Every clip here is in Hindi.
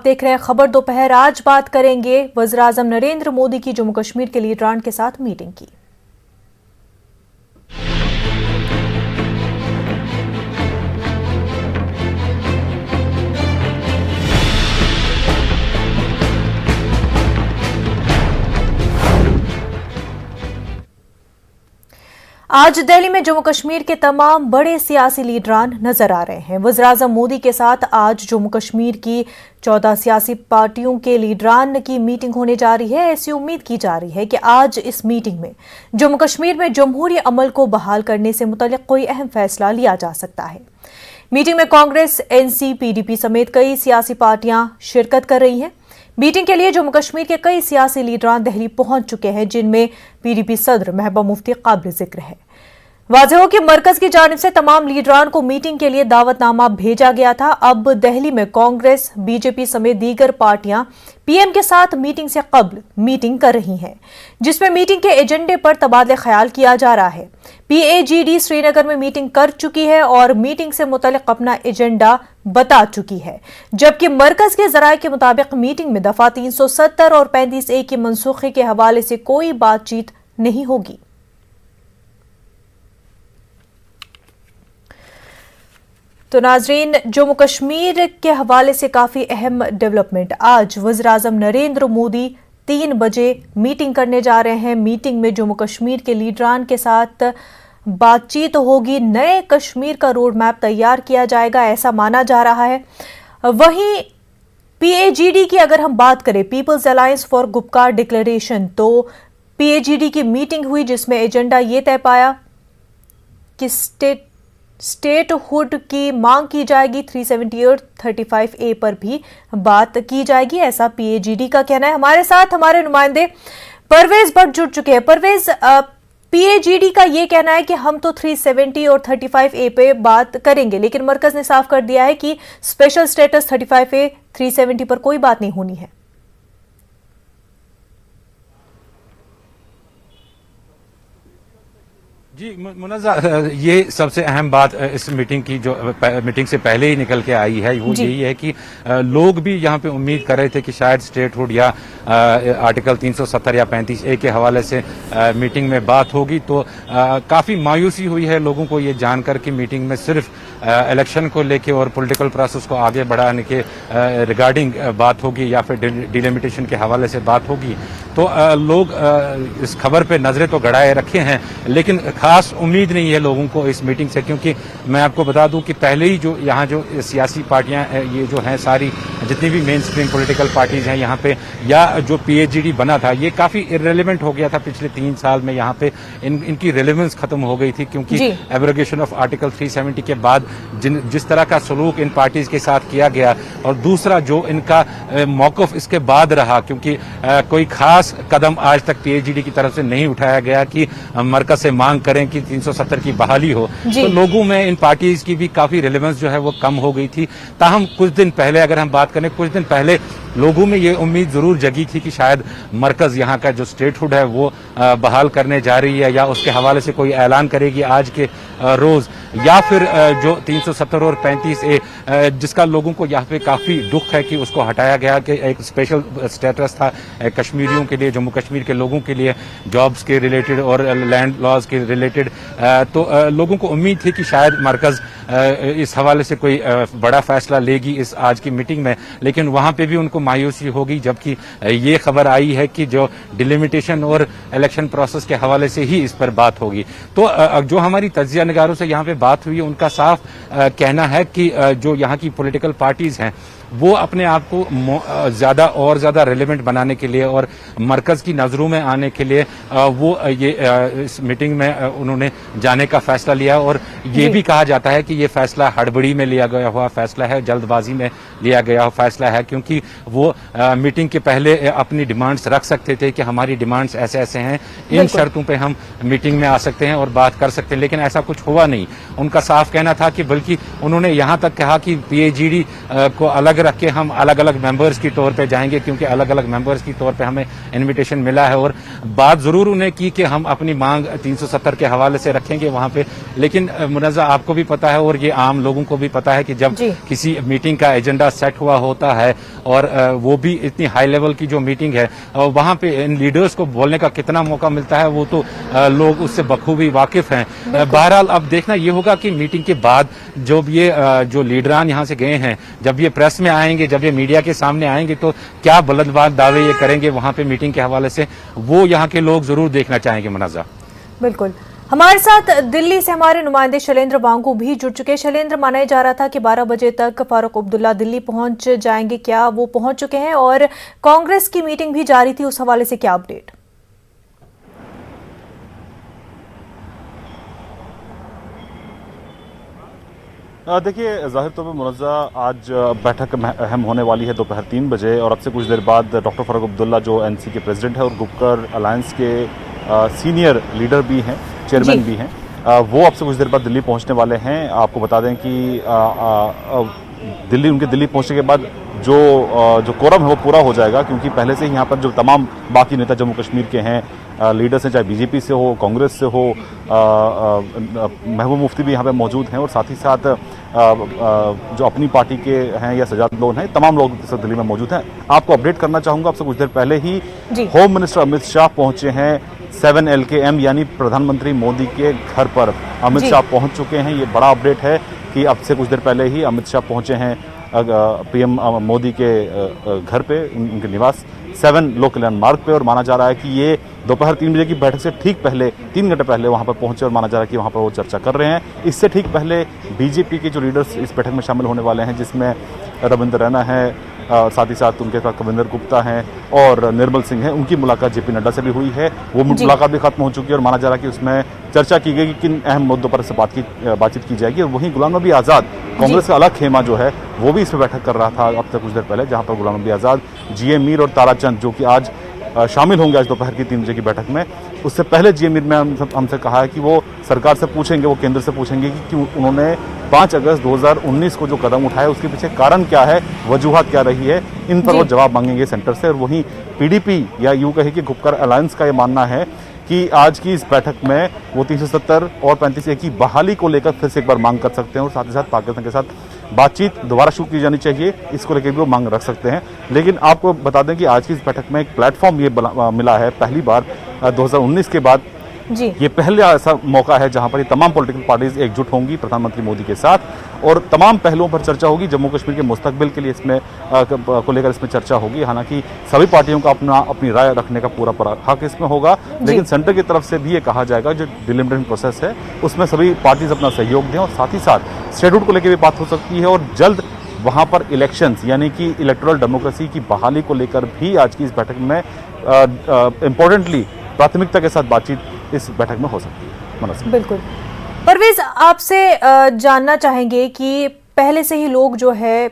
देख रहे हैं खबर दोपहर। आज बात करेंगे वज़ीर-ए-आज़म नरेंद्र मोदी की जम्मू कश्मीर के लीडरान के साथ मीटिंग की। आज दिल्ली में जम्मू कश्मीर के तमाम बड़े सियासी लीडरान नजर आ रहे हैं। वज़ीर-ए-आज़म मोदी के साथ आज जम्मू कश्मीर की 14 सियासी पार्टियों के लीडरान की मीटिंग होने जा रही है। ऐसी उम्मीद की जा रही है कि आज इस मीटिंग में जम्मू कश्मीर में जमहूरी अमल को बहाल करने से मुतल्लिक कोई अहम फैसला लिया जा सकता है। मीटिंग में कांग्रेस, एनसी, पीडीपी समेत कई सियासी पार्टियां शिरकत कर रही हैं। मीटिंग के लिए जम्मू कश्मीर के कई सियासी लीडरान दिल्ली पहुंच चुके हैं, जिनमें पीडीपी सदर महबूबा मुफ्ती काबिल जिक्र है। वाज़ेह हो कि मरकज की जानिब से तमाम लीडरान को मीटिंग के लिए दावतनामा भेजा गया था। अब दिल्ली में कांग्रेस, बीजेपी समेत दीगर पार्टियां पीएम के साथ मीटिंग से कब्ल मीटिंग कर रही हैं, जिसमें मीटिंग के एजेंडे पर तबादला ख्याल किया जा रहा है। पीएजीडी श्रीनगर में मीटिंग कर चुकी है और मीटिंग से मुतल्लिक अपना एजेंडा बता चुकी है, जबकि मरकज के जराये के मुताबिक मीटिंग में दफा 370 और 35A की मनसूखी के हवाले से कोई बातचीत नहीं होगी। तो नाजरीन, जम्मू कश्मीर के हवाले से काफी अहम डेवलपमेंट। आज वज़ीर-ए-आज़म नरेंद्र मोदी 3 बजे मीटिंग करने जा रहे हैं। मीटिंग में जम्मू कश्मीर के लीडरान के साथ बातचीत होगी। नए कश्मीर का रोड मैप तैयार किया जाएगा, ऐसा माना जा रहा है। वहीं पीएजीडी की अगर हम बात करें, People's Alliance for Gupkar Declaration, तो पीएजीडी की मीटिंग हुई जिसमें एजेंडा ये तय पाया कि स्टेटहुड की मांग की जाएगी। 370 और 35A पर भी बात की जाएगी, ऐसा पीएजीडी का कहना है। हमारे साथ हमारे नुमाइंदे परवेज भट्ट जुड़ चुके हैं। परवेज, पीएजीडी का ये कहना है कि हम तो 370 और 35A पे बात करेंगे, लेकिन मरकज ने साफ कर दिया है कि स्पेशल स्टेटस 35A 370 पर कोई बात नहीं होनी है। जी मुनज़्ज़ा, ये सबसे अहम बात इस मीटिंग की जो मीटिंग से पहले ही निकल के आई है वो यही है कि लोग भी यहाँ पे उम्मीद कर रहे थे कि शायद स्टेटहुड या आर्टिकल 370 या 35A के हवाले से मीटिंग में बात होगी। तो काफ़ी मायूसी हुई है लोगों को ये जानकर कि मीटिंग में सिर्फ इलेक्शन को लेके और पॉलिटिकल प्रोसेस को आगे बढ़ाने के रिगार्डिंग बात होगी या फिर डिलिमिटेशन के हवाले से बात होगी। तो लोग इस खबर पे नजरें तो गड़ाए रखे हैं, लेकिन खास उम्मीद नहीं है लोगों को इस मीटिंग से, क्योंकि मैं आपको बता दूं कि पहले ही जो यहाँ जो सियासी पार्टियां ये जो हैं सारी जितनी भी मेन स्ट्रीम पॉलिटिकल पार्टीज हैं यहाँ पे, या जो पीएजीडी बना था ये काफी इररिलेवेंट हो गया था पिछले 3 साल में। यहाँ पे इनकी रिलेवेंस खत्म हो गई थी, क्योंकि एब्रोगेशन ऑफ आर्टिकल 370 के बाद जिस तरह का सलूक इन पार्टीज के साथ किया गया, और दूसरा जो इनका मौकफ इसके बाद रहा, क्योंकि कोई खास कदम आज तक पीएजीडी की तरफ से नहीं उठाया गया कि मरकज से मांग करें कि 370 की बहाली हो। तो लोगों में इन पार्टीज की भी काफी रिलेवेंस जो है वो कम हो गई थी। ताहम कुछ दिन पहले अगर हम बात करें, कुछ दिन पहले लोगों में ये उम्मीद जरूर जगी थी कि शायद मरकज यहाँ का जो स्टेटहुड है वो बहाल करने जा रही है या उसके हवाले से कोई ऐलान करेगी आज के रोज, या फिर जो 370 और 35A जिसका लोगों को यहाँ पे काफी दुख है कि उसको हटाया गया, कि एक स्पेशल स्टेटस था कश्मीरियों के लिए, जम्मू कश्मीर के लोगों के लिए, जॉब्स के रिलेटेड और लैंड लॉज के रिलेटेड। तो लोगों को उम्मीद थी कि शायद मरकज इस हवाले से कोई बड़ा फैसला लेगी इस आज की मीटिंग में, लेकिन वहां पे भी उनको मायूसी होगी, जबकि ये खबर आई है कि जो डिलिमिटेशन और इलेक्शन प्रोसेस के हवाले से ही इस पर बात होगी। तो जो हमारी तज्जिया निगारों से यहाँ पे बात हुई, उनका साफ कहना है कि जो यहाँ की पॉलिटिकल पार्टीज हैं वो अपने आप को ज्यादा और ज्यादा रेलेवेंट बनाने के लिए और मरकज की नजरों में आने के लिए वो ये इस मीटिंग में उन्होंने जाने का फैसला लिया। और ये भी कहा जाता है कि ये फैसला हड़बड़ी में लिया गया हुआ फैसला है, जल्दबाजी में लिया गया हुआ फैसला है, क्योंकि वो मीटिंग के पहले अपनी डिमांड्स रख सकते थे कि हमारी डिमांड्स ऐसे ऐसे हैं, इन शर्तों पे हम मीटिंग में आ सकते हैं और बात कर सकते हैं, लेकिन ऐसा कुछ हुआ नहीं। उनका साफ कहना था कि बल्कि उन्होंने यहाँ तक कहा कि पीएजीडी को अलग अलग रख के हम अलग अलग मेंबर्स की तौर पे जाएंगे, क्योंकि अलग अलग मेंबर्स की तौर पे हमें इनविटेशन मिला है। और बात जरूर उन्हें की कि हम अपनी मांग 370 के हवाले से रखेंगे वहां पे, लेकिन मुनज़्ज़ा आपको भी पता है और ये आम लोगों को भी पता है कि जब किसी मीटिंग का एजेंडा सेट हुआ होता है और वो भी इतनी हाई लेवल की जो मीटिंग है, वहां पे इन लीडर्स को बोलने का कितना मौका मिलता है वो तो लोग उससे बखूबी वाकिफ हैं। बहरहाल अब देखना ये होगा कि मीटिंग के बाद जब ये जो लीडरान यहाँ से गए हैं, जब ये प्रेस में आएंगे, जब ये मीडिया के सामने आएंगे, तो क्या बुलंदबाज दावे ये करेंगे वहां पे मीटिंग के हवाले से, वो यहाँ के लोग जरूर देखना चाहेंगे। मुनज़्ज़ा बिल्कुल, हमारे साथ दिल्ली से हमारे नुमाइंदे शैलेंद्र वांगू भी जुड़ चुके हैं। शैलेंद्र, माना जा रहा था कि 12 बजे तक फारूक अब्दुल्ला दिल्ली पहुंच जाएंगे, क्या वो पहुंच चुके हैं? और कांग्रेस की मीटिंग भी जारी थी, उस हवाले से क्या अपडेट? देखिए, जाहिर तौर पर मुनज़्ज़ा आज बैठक अहम होने वाली है दोपहर 3 बजे, और अब से कुछ देर बाद डॉक्टर फारूक अब्दुल्ला जो एनसी के प्रेसिडेंट है और गुपकर अलायंस के सीनियर लीडर भी हैं, चेयरमैन भी हैं, वो अब से कुछ देर बाद दिल्ली पहुंचने वाले हैं। आपको बता दें कि उनके दिल्ली पहुंचने के बाद जो कोरम है वो पूरा हो जाएगा, क्योंकि पहले से ही यहाँ पर जो तमाम बाकी नेता जम्मू कश्मीर के हैं, लीडर्स हैं, चाहे बीजेपी से हो, कांग्रेस से हो, महबूब मुफ्ती भी यहाँ पे मौजूद हैं, और साथ ही साथ जो अपनी पार्टी के हैं या सजाद लोन हैं, तमाम लोग दिल्ली में मौजूद हैं। आपको अपडेट करना चाहूँगा, आपसे कुछ देर पहले ही होम मिनिस्टर अमित शाह पहुंचे हैं 7LKM यानी प्रधानमंत्री मोदी के घर पर। अमित शाह पहुंच चुके हैं, ये बड़ा अपडेट है कि अब से कुछ देर पहले ही अमित शाह पहुंचे हैं पीएम मोदी के घर पे, उनके निवास 7 लोक कल्याण मार्ग पे, और माना जा रहा है कि ये दोपहर 3 बजे की बैठक से ठीक पहले 3 घंटे पहले वहां पर पहुंचे, और माना जा रहा है कि वहां पर वो चर्चा कर रहे हैं। इससे ठीक पहले बीजेपी के जो लीडर्स इस बैठक में शामिल होने वाले हैं, जिसमें रविंद्र रैना है, साथ ही साथ उनके साथ कविंदर गुप्ता हैं और निर्मल सिंह हैं, उनकी मुलाकात जेपी नड्डा से भी हुई है। वो मुलाकात भी खत्म हो चुकी है, और माना जा रहा है कि उसमें चर्चा की गई कि किन अहम मुद्दों पर इससे बातचीत की जाएगी। और वहीं गुलाम नबी आज़ाद, कांग्रेस का अलग खेमा जो है, वो भी इसमें बैठक कर रहा था अब तक कुछ देर पहले, जहां पर गुलाम नबी आज़ाद, GA मीर और ताराचंद, जो कि आज शामिल होंगे आज दोपहर की 3 बजे की बैठक में। उससे पहले GA मीर ने हमसे कहा है कि वो सरकार से पूछेंगे, वो केंद्र से पूछेंगे कि उन्होंने 5 अगस्त 2019 को जो कदम उठाया उसके पीछे कारण क्या है, वजूहत क्या रही है, इन पर वो जवाब मांगेंगे सेंटर से। और वहीं PDP या यूं कहे कि गुपकर अलायंस का ये मानना है कि आज की इस बैठक में वो 370 और 35A की बहाली को लेकर फिर से एक बार मांग कर सकते हैं, और साथ ही साथ पाकिस्तान के साथ बातचीत दोबारा शुरू की जानी चाहिए, इसको लेकर भी वो मांग रख सकते हैं। लेकिन आपको बता दें कि आज की इस बैठक में एक प्लेटफॉर्म ये मिला है, पहली बार 2019 के बाद ये पहला ऐसा मौका है जहां पर ये तमाम पॉलिटिकल पार्टीज एकजुट होंगी प्रधानमंत्री मोदी के साथ, और तमाम पहलुओं पर चर्चा होगी। जम्मू कश्मीर के मुस्तकबिल के लिए इसमें को लेकर इसमें चर्चा होगी। हालांकि सभी पार्टियों का अपनी राय रखने का पूरा हक इसमें होगा, लेकिन सेंटर की तरफ से भी ये कहा जाएगा जो डिलिमिटेशन प्रोसेस है उसमें सभी पार्टीज अपना सहयोग दें, और साथ ही साथ स्टेटहुड को लेकर भी बात हो सकती है, और जल्द वहां पर इलेक्शंस यानी कि इलेक्टोरल डेमोक्रेसी की बहाली को लेकर भी आज की इस बैठक में इंपॉर्टेंटली प्राथमिकता के साथ बातचीत इस बैठक में हो सकती है। बिल्कुल, परवेज आपसे जानना चाहेंगे कि पहले से ही लोग जो है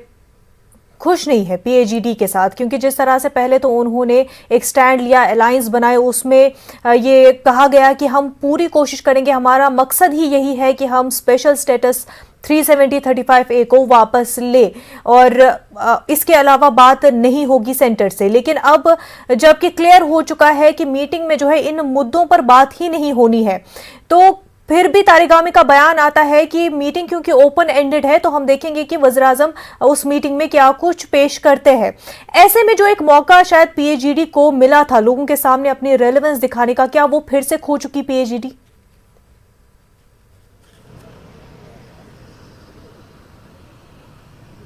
खुश नहीं है PAGD के साथ, क्योंकि जिस तरह से पहले तो उन्होंने एक स्टैंड लिया, अलायंस बनाए, उसमें ये कहा गया कि हम पूरी कोशिश करेंगे, हमारा मकसद ही यही है कि हम स्पेशल स्टेटस 370-35A को वापस ले, और इसके अलावा बात नहीं होगी सेंटर से। लेकिन अब जबकि क्लियर हो चुका है कि मीटिंग में जो है इन मुद्दों पर बात ही नहीं होनी है, तो फिर भी तारिगामी का बयान आता है कि मीटिंग क्योंकि ओपन एंडेड है, तो हम देखेंगे कि वज़ीर आज़म उस मीटिंग में क्या कुछ पेश करते हैं। ऐसे में जो एक मौका शायद PAGD को मिला था लोगों के सामने अपनी रेलेवेंस दिखाने का, क्या वो फिर से खो चुकी PAGD?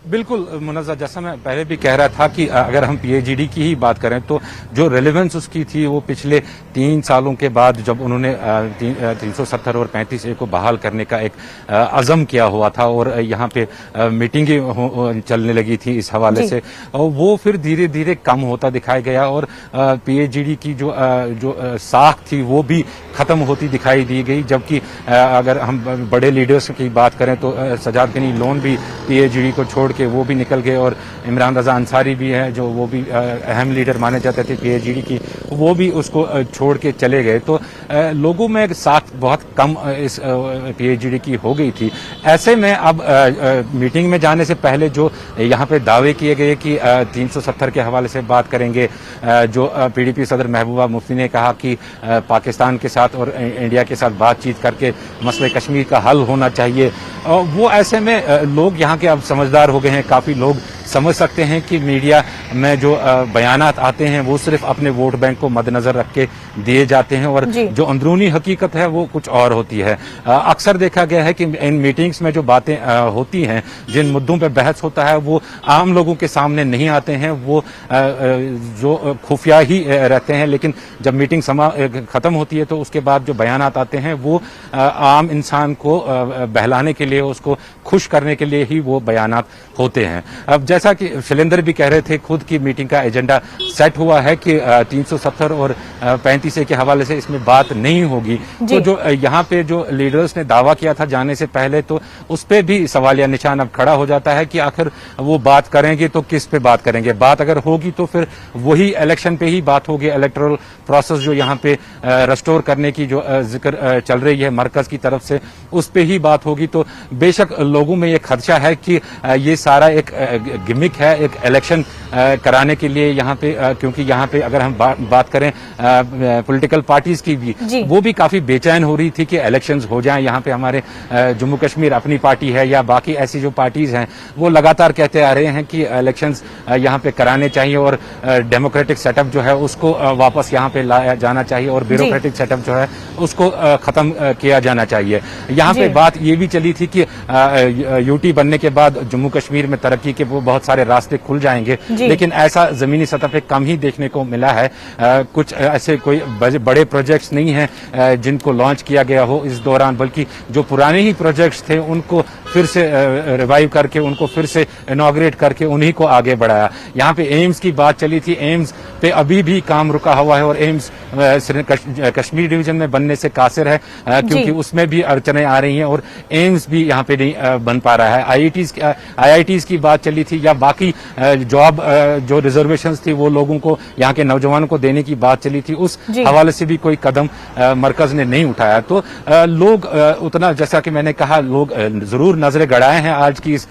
बिल्कुल मुनज़्ज़ा, जैसा मैं पहले भी कह रहा था कि अगर हम PAGD की ही बात करें तो जो रेलेवेंस उसकी थी वो पिछले 3 सालों के बाद जब उन्होंने 370 और 35A को बहाल करने का एक अज़म किया हुआ था, और यहाँ पे मीटिंगें चलने लगी थी इस हवाले से, और वो फिर धीरे धीरे कम होता दिखाई गया, और PAGD की जो साख थी वो भी खत्म होती दिखाई दी गई। जबकि अगर हम बड़े लीडर्स की बात करें तो सजाद गनी लोन भी PAGD को छोड़ के वो भी निकल गए, और इमरान रजा अंसारी भी हैं जो वो भी अहम लीडर माने जाते थे PAGD की, वो भी उसको छोड़ के चले गए। तो लोगों में साथ बहुत कम इस पीएचडी की हो गई थी। ऐसे में अब मीटिंग में जाने से पहले जो यहाँ पे दावे किए गए कि 370 के हवाले से बात करेंगे, जो पीडीपी सदर महबूबा मुफ्ती ने कहा कि पाकिस्तान के साथ और इंडिया के साथ बातचीत करके मसले कश्मीर का हल होना चाहिए, वो ऐसे में लोग यहाँ के अब समझदार हो गए हैं। काफी लोग समझ सकते हैं कि मीडिया में जो बयानात आते हैं वो सिर्फ अपने वोट बैंक को मद्देनजर रख के दिए जाते हैं और जो अंदरूनी हकीकत है वो कुछ और होती है। अक्सर देखा गया है कि इन मीटिंग्स में जो बातें होती हैं, जिन मुद्दों पर बहस होता है, वो आम लोगों के सामने नहीं आते हैं, वो जो खुफिया ही रहते हैं। लेकिन जब मीटिंग खत्म होती है तो उसके बाद जो बयानात आते हैं वो आम इंसान को बहलाने के लिए, उसको खुश करने के लिए ही वो बयानात होते हैं। अब जैसा कि शैलेंद्र भी कह रहे थे, खुद की मीटिंग का एजेंडा सेट हुआ है कि 370 और 35 के हवाले से इसमें बात नहीं होगी। तो जो यहाँ पे जो लीडर्स ने दावा किया था जाने से पहले, तो उस पे भी सवालिया निशान अब खड़ा हो जाता है कि आखिर वो बात करेंगे तो किस पे बात करेंगे। बात अगर होगी तो फिर वही इलेक्शन पे ही बात होगी। इलेक्टोरल प्रोसेस जो यहाँ पे रेस्टोर करने की जो जिक्र चल रही है मरकज की तरफ से, उस पे ही बात होगी। तो बेशक लोगों में ये खदशा है कि ये सारा एक गिमिक है, एक इलेक्शन कराने के लिए यहाँ पे, क्योंकि यहाँ पे अगर हम बात करें पॉलिटिकल पार्टीज की भी, वो भी काफी बेचैन हो रही थी कि इलेक्शंस हो जाएं। यहाँ पे हमारे जम्मू कश्मीर अपनी पार्टी है या बाकी ऐसी जो पार्टीज हैं, वो लगातार कहते आ रहे हैं कि इलेक्शंस यहाँ पे कराने चाहिए और डेमोक्रेटिक सेटअप जो है उसको वापस यहाँ पे लाया जाना चाहिए और ब्यूरोक्रेटिक सेटअप जो है उसको खत्म किया जाना चाहिए। यहाँ पे बात ये भी चली थी कि यूटी बनने के बाद जम्मू कश्मीर में तरक्की के वो बहुत सारे रास्ते खुल जाएंगे, लेकिन ऐसा जमीनी सतह पे कम ही देखने को मिला है। कुछ ऐसे कोई बड़े प्रोजेक्ट्स नहीं हैं जिनको लॉन्च किया गया हो इस दौरान, बल्कि जो पुराने ही प्रोजेक्ट्स थे उनको फिर से रिवाइव करके, उनको फिर से इनॉग्रेट करके उन्हीं को आगे बढ़ाया। यहाँ पे एम्स की बात चली थी, एम्स पे अभी भी काम रुका हुआ है और एम्स कश्मीर डिवीजन में बनने से कासिर है, क्योंकि उसमें भी अड़चने आ रही हैं और एम्स भी यहाँ पे नहीं बन पा रहा है। आईआईटीज की बात चली थी या बाकी जॉब जो रिजर्वेशंस थी वो लोगों को, यहाँ के नौजवानों को देने की बात चली थी, उस हवाले से भी कोई कदम मरकज ने नहीं उठाया। तो लोग उतना, जैसा कि मैंने कहा, लोग जरूर नजरें गड़ाए हैं आज की इस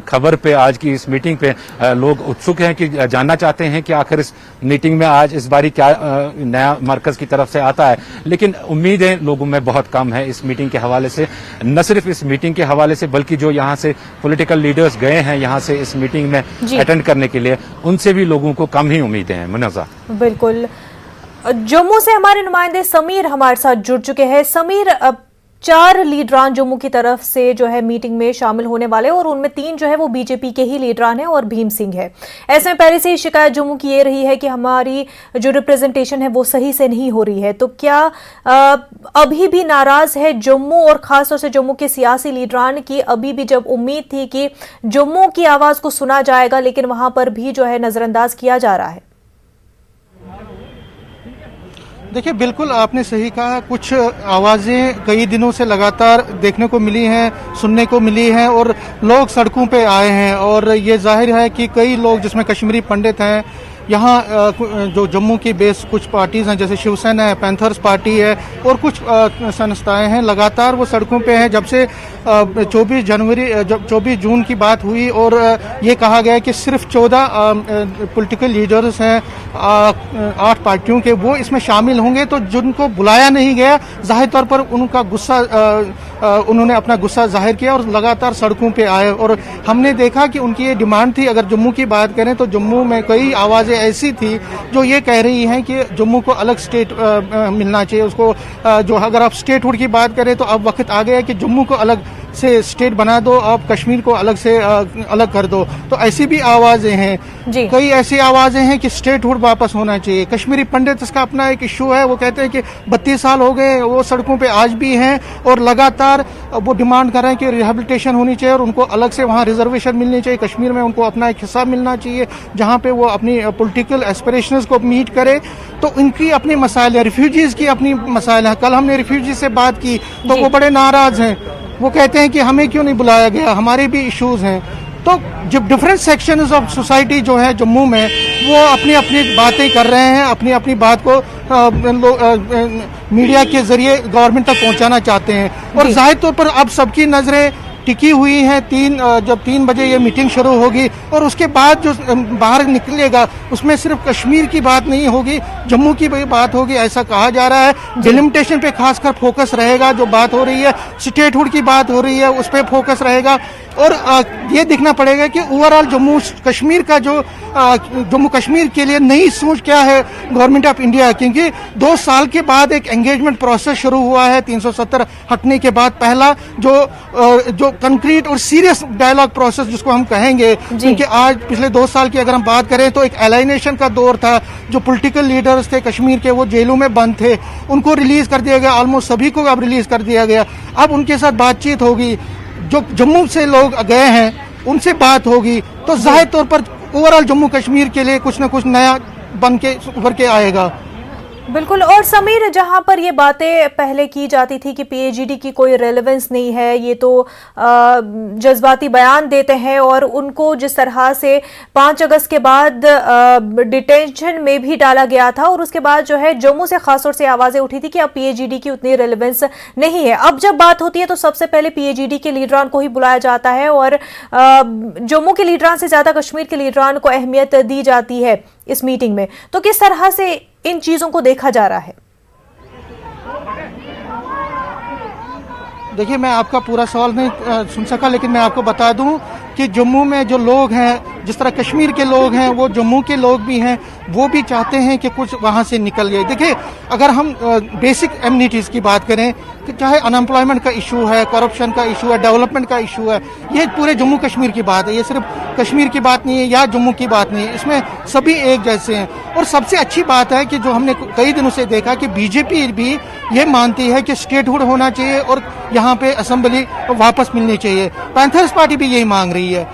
खबर पे, आज की इस मीटिंग पे। लोग उत्सुक हैं कि जानना चाहते हैं कि आखिर इस मीटिंग में आज इस बारी क्या नया मरकज की तरफ से आता है। लेकिन उम्मीदें लोगों में बहुत कम है इस मीटिंग के हवाले से। न सिर्फ इस मीटिंग के हवाले से, बल्कि जो यहाँ से पॉलिटिकल लीडर्स गए हैं यहाँ से इस मीटिंग में अटेंड करने के लिए, उनसे भी लोगों को कम ही उम्मीदें हैं। मुनज़्ज़ा, बिल्कुल। जम्मू से हमारे नुमाइंदे समीर हमारे साथ जुड़ चुके हैं। समीर, 4 लीडरान जम्मू की तरफ से जो है मीटिंग में शामिल होने वाले और उनमें 3 जो है वो बीजेपी के ही लीडरान हैं और भीम सिंह है। ऐसे में पहले से ही शिकायत जम्मू की ये रही है कि हमारी जो रिप्रेजेंटेशन है वो सही से नहीं हो रही है। तो क्या अभी भी नाराज है जम्मू और खासतौर से जम्मू के सियासी लीडरान की? अभी भी जब उम्मीद थी कि जम्मू की आवाज को सुना जाएगा, लेकिन वहां पर भी जो है नजरअंदाज किया जा रहा है। देखिए, बिल्कुल आपने सही कहा। कुछ आवाज़ें कई दिनों से लगातार देखने को मिली हैं, सुनने को मिली हैं और लोग सड़कों पे आए हैं। और ये जाहिर है कि कई लोग, जिसमें कश्मीरी पंडित हैं, यहाँ जो जम्मू की बेस कुछ पार्टीज हैं जैसे शिवसेना है, पैंथर्स पार्टी है और कुछ संस्थाएं हैं, लगातार वो सड़कों पे हैं। जब से 24 जून की बात हुई और ये कहा गया कि सिर्फ 14 पॉलिटिकल लीडर्स हैं 8 पार्टियों के, वो इसमें शामिल होंगे, तो जिनको बुलाया नहीं गया, जाहिर तौर पर उनका गुस्सा, उन्होंने अपना गुस्सा जाहिर किया और लगातार सड़कों पे आए। और हमने देखा कि उनकी ये डिमांड थी। अगर जम्मू की बात करें तो जम्मू में कई आवाज़ें ऐसी थी जो ये कह रही हैं कि जम्मू को अलग स्टेट मिलना चाहिए उसको। जो अगर आप स्टेटहुड की बात करें तो अब वक्त आ गया है कि जम्मू को अलग से स्टेट बना दो, आप कश्मीर को अलग से अलग कर दो। तो ऐसी भी आवाज़ें हैं, कई ऐसी आवाज़ें हैं कि स्टेटहुड वापस होना चाहिए। कश्मीरी पंडित, इसका अपना एक इशू है, वो कहते हैं कि 32 साल हो गए, वो सड़कों पे आज भी हैं और लगातार वो डिमांड कर रहे हैं कि रिहेबिलिटेशन होनी चाहिए और उनको अलग से वहाँ रिजर्वेशन मिलनी चाहिए। कश्मीर में उनको अपना एक हिस्सा मिलना चाहिए जहाँ पे वो अपनी पॉलिटिकल एस्पिरेशंस को मीट करे। तो इनकी अपनी मसाइल है, रिफ्यूजीज़ की अपनी मसाइल है। कल हमने रिफ्यूजी से बात की तो वो बड़े नाराज़ हैं, वो कहते हैं कि हमें क्यों नहीं बुलाया गया, हमारे भी इश्यूज हैं। तो जब डिफरेंट सेक्शंस ऑफ सोसाइटी जो है जम्मू में वो अपनी अपनी बातें कर रहे हैं, अपनी अपनी बात को मीडिया के जरिए गवर्नमेंट तक पहुंचाना चाहते हैं। और जाहिर तौर पर अब सबकी नजरें टिकी हुई है जब 3 बजे ये मीटिंग शुरू होगी और उसके बाद जो बाहर निकलेगा उसमें सिर्फ कश्मीर की बात नहीं होगी, जम्मू की भी बात होगी, ऐसा कहा जा रहा है। डिलिमिटेशन पे खासकर फोकस रहेगा, जो बात हो रही है स्टेटहुड की बात हो रही है उस पर फोकस रहेगा। और ये देखना पड़ेगा कि ओवरऑल जम्मू कश्मीर का जो जम्मू कश्मीर के लिए नई सोच क्या है गवर्नमेंट ऑफ इंडिया, क्योंकि 2 साल के बाद एक एंगेजमेंट प्रोसेस शुरू हुआ है 370 हटने के बाद। पहला जो कंक्रीट और सीरियस डायलॉग प्रोसेस जिसको हम कहेंगे, क्योंकि आज पिछले 2 साल की अगर हम बात करें तो एक एलाइनेशन का दौर था। जो पॉलिटिकल लीडर्स थे कश्मीर के वो जेलों में बंद थे, उनको रिलीज कर दिया गया, ऑलमोस्ट सभी को अब रिलीज कर दिया गया। अब उनके साथ बातचीत होगी, जो जम्मू से लोग गए हैं उनसे बात होगी, तो जाहिर तौर पर ओवरऑल जम्मू कश्मीर के लिए कुछ न कुछ नया बन के उभर के आएगा। बिल्कुल। और समीर, जहां पर ये बातें पहले की जाती थी कि पीएचईडी की कोई रेलेवेंस नहीं है, ये तो जज्बाती बयान देते हैं, और उनको जिस तरह से 5 अगस्त के बाद डिटेंशन में भी डाला गया था और उसके बाद जो है जम्मू से खासतौर से आवाजें उठी थी कि अब पीएचईडी की उतनी रेलेवेंस नहीं है। अब जब बात होती है तो सबसे पहले पीएचईडी के लीडरान को ही बुलाया जाता है और जम्मू के लीडरान से ज्यादा कश्मीर के लीडरान को अहमियत दी जाती है इस मीटिंग में। तो किस तरह से इन चीजों को देखा जा रहा है? देखिए, मैं आपका पूरा सवाल नहीं सुन सका, लेकिन मैं आपको बता दूं कि जम्मू में जो लोग हैं, जिस तरह कश्मीर के लोग हैं वो जम्मू के लोग भी हैं, वो भी चाहते हैं कि कुछ वहाँ से निकल जाए। देखिए, अगर हम बेसिक एमिनिटीज़ की बात करें कि चाहे अनएम्प्लॉयमेंट का इशू है, करप्शन का इशू है, डेवलपमेंट का इशू है, ये पूरे जम्मू कश्मीर की बात है। ये सिर्फ कश्मीर की बात नहीं है या जम्मू की बात नहीं है, इसमें सभी एक जैसे हैं। और सबसे अच्छी बात है कि जो हमने कई दिनों से देखा कि बीजेपी भी ये मानती है कि स्टेटहुड होना चाहिए और यहाँ पे असेंबली वापस मिलनी चाहिए। पैंथर्स पार्टी भी यही मांग रही है।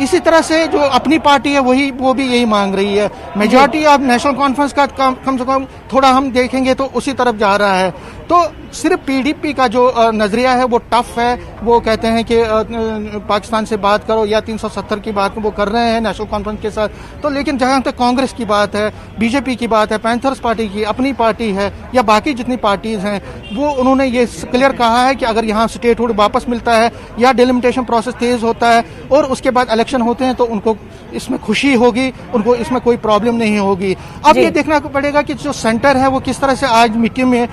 इसी तरह से जो अपनी पार्टी है वो भी यही मांग रही है। मेजॉरिटी ऑफ नेशनल कॉन्फ्रेंस का कम से कम थोड़ा हम देखेंगे तो उसी तरफ जा रहा है। तो सिर्फ पीडीपी का जो नजरिया है वो टफ है। वो कहते हैं कि पाकिस्तान से बात करो या 370 की बात वो कर रहे हैं नेशनल कॉन्फ्रेंस के साथ। तो लेकिन जहां तक कांग्रेस की बात है, बीजेपी की बात है, पैंथर्स पार्टी की अपनी पार्टी है या बाकी जितनी पार्टीज हैं, वो उन्होंने ये क्लियर कहा है कि अगर यहाँ स्टेटहुड वापस मिलता है या डिलिमिटेशन प्रोसेस तेज होता है और उसके बाद इलेक्शन होते हैं तो उनको इसमें खुशी होगी, उनको इसमें कोई प्रॉब्लम नहीं होगी। अब ये देखना पड़ेगा कि जो सेंटर है वो किस तरह से आज मीटिंग में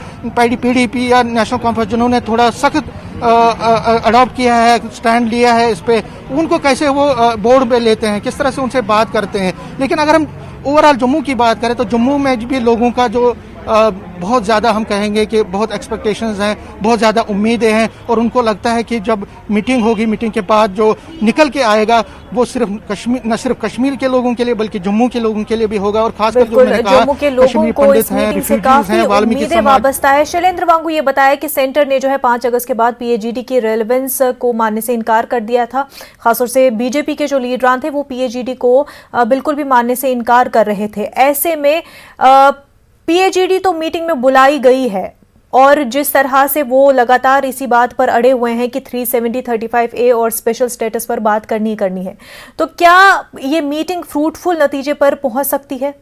पीडीपी या नेशनल कॉन्फ्रेंस जिन्होंने थोड़ा सख्त अडॉप्ट किया है, स्टैंड लिया है इस पे, उनको कैसे वो बोर्ड पे लेते हैं, किस तरह से उनसे बात करते हैं। लेकिन अगर हम ओवरऑल जम्मू की बात करें तो जम्मू में भी लोगों का जो बहुत ज़्यादा हम कहेंगे कि बहुत एक्सपेक्टेशंस हैं, बहुत ज़्यादा उम्मीदें हैं और उनको लगता है कि जब मीटिंग होगी, मीटिंग के बाद जो निकल के आएगा वो न सिर्फ कश्मीर के लोगों के लिए बल्कि जम्मू के लोगों के लिए भी होगा। और खासकर जो मैंने कहा, जम्मू के लोगों को इस मीटिंग से काफी उम्मीदें वाबस्ता है। शैलेंद्र वांगू ये बताया कि सेंटर ने जो है 5 अगस्त के बाद पीएचईडी की रेलेवेंस को मानने से इनकार कर दिया था। खासतौर से बीजेपी के जो लीडरान थे वो पीएचईडी को बिल्कुल भी मानने से इनकार कर रहे थे। ऐसे में पीएचईडी तो मीटिंग में बुलाई गई है और जिस तरह से वो लगातार इसी बात पर अड़े हुए हैं कि 370, 35A और स्पेशल स्टेटस पर बात करनी है, तो क्या ये मीटिंग फ्रूटफुल नतीजे पर पहुंच सकती है?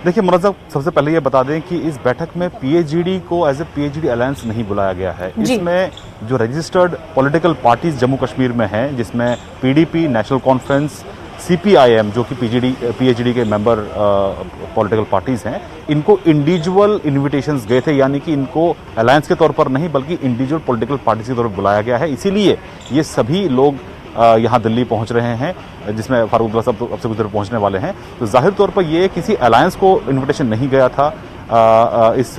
देखिए मुनज़्ज़म, सबसे पहले ये बता दें कि इस बैठक में पीएचईडी को एज ए पीएचईडी अलायंस नहीं बुलाया गया है। इसमें जो registered political parties Jammu Kashmir में हैं, जिसमें पीडीपी, नेशनल कॉन्फ्रेंस, सीपीआईएम जो कि पीएचईडी के मेंबर पॉलिटिकल पार्टीज हैं, इनको इंडिविजुअल इन्विटेशंस गए थे, यानी कि इनको अलायंस के तौर पर नहीं बल्कि इंडिविजुअल पॉलिटिकल पार्टीज के तौर पर बुलाया गया है। इसीलिए ये सभी लोग यहाँ दिल्ली पहुँच रहे हैं, जिसमें फारूक अब्दुल्ला साहब अब से कुछ देर पहुँचने वाले हैं। तो जाहिर तौर पर ये किसी अलायंस को इन्विटेशन नहीं गया था इस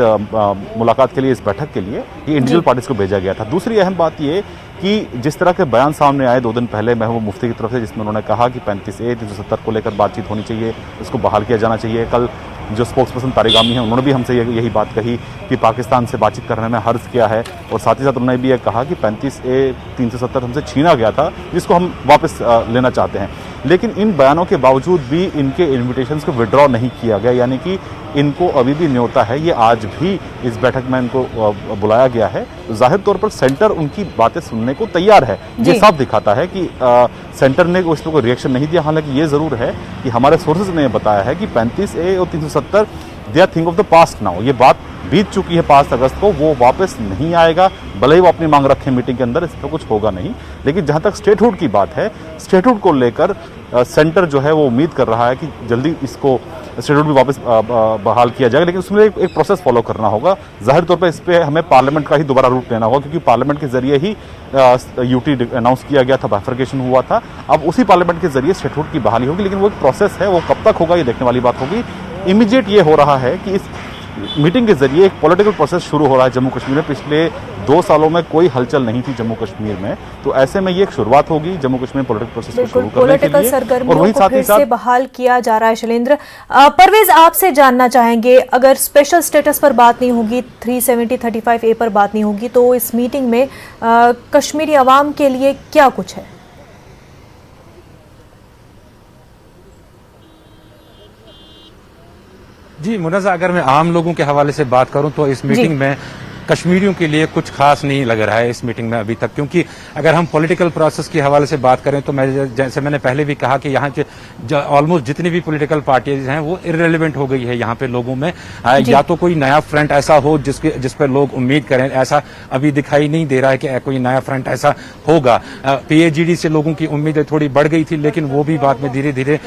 मुलाकात के लिए, इस बैठक के लिए ये इंडिविजुअल पार्टीज को भेजा गया था। दूसरी अहम बात ये कि जिस तरह के बयान सामने आए 2 दिन पहले महबूब मुफ्ती की तरफ से, जिसमें उन्होंने कहा कि 35A, 370 को लेकर बातचीत होनी चाहिए, उसको बहाल किया जाना चाहिए। कल जो स्पोक्स पर्सन तारिगामी हैं उन्होंने भी हमसे यही बात कही कि पाकिस्तान से बातचीत करने में हर्ज किया है, और साथ ही साथ उन्होंने भी यह कहा कि 35A, 370 हमसे छीना गया था, जिसको हम वापस लेना चाहते हैं। लेकिन इन बयानों के बावजूद भी इनके इन्विटेशंस को विड्रॉ नहीं किया गया, यानी कि इनको अभी भी न्योता है, ये आज भी इस बैठक में इनको बुलाया गया है। जाहिर तौर पर सेंटर उनकी बातें सुनने को तैयार है। ये साफ दिखाता है कि सेंटर ने इस पर कोई रिएक्शन नहीं दिया। हालांकि ये जरूर है कि हमारे सोर्सेज ने बताया है कि 35A और 370 they are thing of the past now. ये बात बीत चुकी है 5 अगस्त को, वो वापस नहीं आएगा। भले ही वो अपनी मांग रखें मीटिंग के अंदर, इस पर कुछ होगा नहीं। लेकिन जहां तक स्टेटहुड की बात है, स्टेटहुड को लेकर सेंटर जो है वो उम्मीद कर रहा है कि जल्दी इसको स्टेटहुड भी वापस बहाल किया जाएगा। लेकिन उसमें एक प्रोसेस फॉलो करना होगा। जाहिर तौर पर इस पर हमें पार्लियामेंट का ही दोबारा रूट लेना होगा, क्योंकि पार्लियामेंट के जरिए ही यूटी अनाउंस किया गया था, बाइफरकेशन हुआ था। अब उसी पार्लियामेंट के जरिए स्टेटहुड की बहाली होगी। लेकिन वो एक प्रोसेस है, वो कब तक होगा ये देखने वाली बात होगी। इमीडिएट ये हो रहा है कि इस मीटिंग के जरिए एक पॉलिटिकल प्रोसेस शुरू हो रहा है जम्मू कश्मीर में। पिछले 2 सालों में कोई हलचल नहीं थी जम्मू कश्मीर में, तो ऐसे में ये एक शुरुआत होगी जम्मू कश्मीर पॉलिटिकल प्रोसेस को शुरू करने के लिए। सरगर्मियों को फिर से बहाल किया जा रहा है। शैलेंद्र, परवेज आपसे जानना चाहेंगे, अगर स्पेशल स्टेटस पर बात नहीं होगी, 370-35A पर बात नहीं होगी, तो इस मीटिंग में कश्मीरी अवाम के लिए क्या कुछ है? जी मुनज़्ज़ा, अगर मैं आम लोगों के हवाले से बात करूं तो इस मीटिंग में कश्मीरियों के लिए कुछ खास नहीं लग रहा है इस मीटिंग में अभी तक। क्योंकि अगर हम पॉलिटिकल प्रोसेस के हवाले से बात करें तो जैसे मैंने पहले भी कहा कि यहाँ ऑलमोस्ट जितनी भी पॉलिटिकल पार्टीज हैं वो इररिलेवेंट हो गई है यहाँ पे लोगों में। या तो कोई नया फ्रंट ऐसा हो जिस पर लोग उम्मीद करें, ऐसा अभी दिखाई नहीं दे रहा है कि कोई नया फ्रंट ऐसा होगा। PAGD से लोगों की उम्मीदें थोड़ी बढ़ गई थी, लेकिन वो भी बाद में धीरे धीरे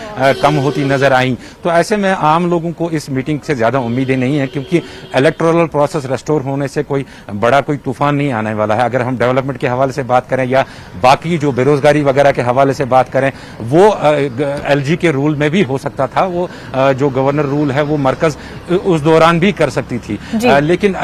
कम होती नजर आई। तो ऐसे में आम लोगों को इस मीटिंग से ज्यादा उम्मीदें नहीं है, क्योंकि इलेक्टोरल प्रोसेस रेस्टोर होने से कोई बड़ा तूफान नहीं आने वाला है। अगर हम डेवलपमेंट के हवाले से बात करें या बाकी जो बेरोजगारी वगैरह के हवाले से बात करें, वो LG के रूल में भी हो सकता था। वो जो गवर्नर रूल है वो मरकज उस दौरान भी कर सकती थी। लेकिन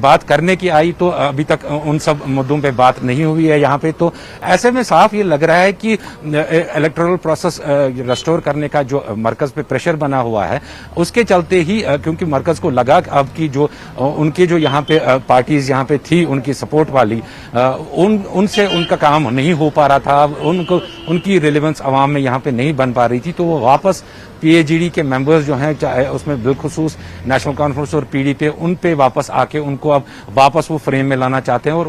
बात करने की आई तो अभी तक उन सब मुद्दों पे बात नहीं हुई है यहाँ पे। तो ऐसे में साफ ये लग रहा है कि इलेक्टोरल प्रोसेस रेस्टोर करने का जो मरकज पे प्रेशर बना हुआ है, उसके चलते ही क्योंकि मरकज को लगा अब की जो उनके जो यहाँ पे पार्टीज यहाँ पे थी उनकी सपोर्ट वाली, उनसे उनका काम नहीं हो पा रहा था, उनकी रिलेवेंस अवाम में यहाँ पे नहीं बन पा रही थी। तो वो वापस PAGD के मेंबर्स जो हैं, चाहे उसमें बिलखुसूस नेशनल कॉन्फ्रेंस और PDP, उन पे वापस आके उनको अब वापस वो फ्रेम में लाना चाहते हैं और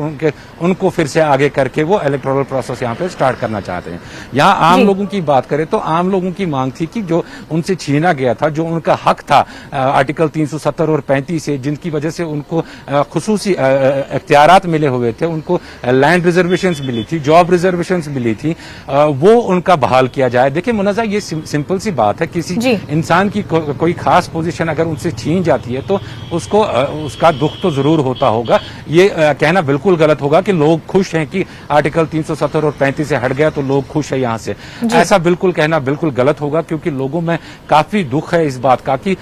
उनको फिर से आगे करके वो इलेक्टोरल प्रोसेस यहाँ पे स्टार्ट करना चाहते हैं। यहाँ आम लोगों की बात करें तो आम लोगों की मांग थी कि जो उनसे छीना गया था, जो उनका हक था आर्टिकल 370 और 35 से, जिनकी वजह से उनको खुसूसी इख्तियारात मिले हुए थे, उनको लैंड रिजर्वेशंस मिली थी, जॉब रिजर्वेशंस मिली थी, वो उनका बहाल किया जाए। देखिए मुनज़्ज़ा, ये सिंपल सी बात है, किसी इंसान की कोई खास पोजीशन अगर उनसे छीन जाती है तो उसको उसका दुख तो जरूर होता होगा। ये कहना बिल्कुल गलत होगा कि लोग खुश हैं कि आर्टिकल 370 और 35 से हट गया तो लोग खुश है यहाँ से। ऐसा बिल्कुल कहना बिल्कुल गलत होगा, क्योंकि लोगों में काफी दुख है इस बात का कि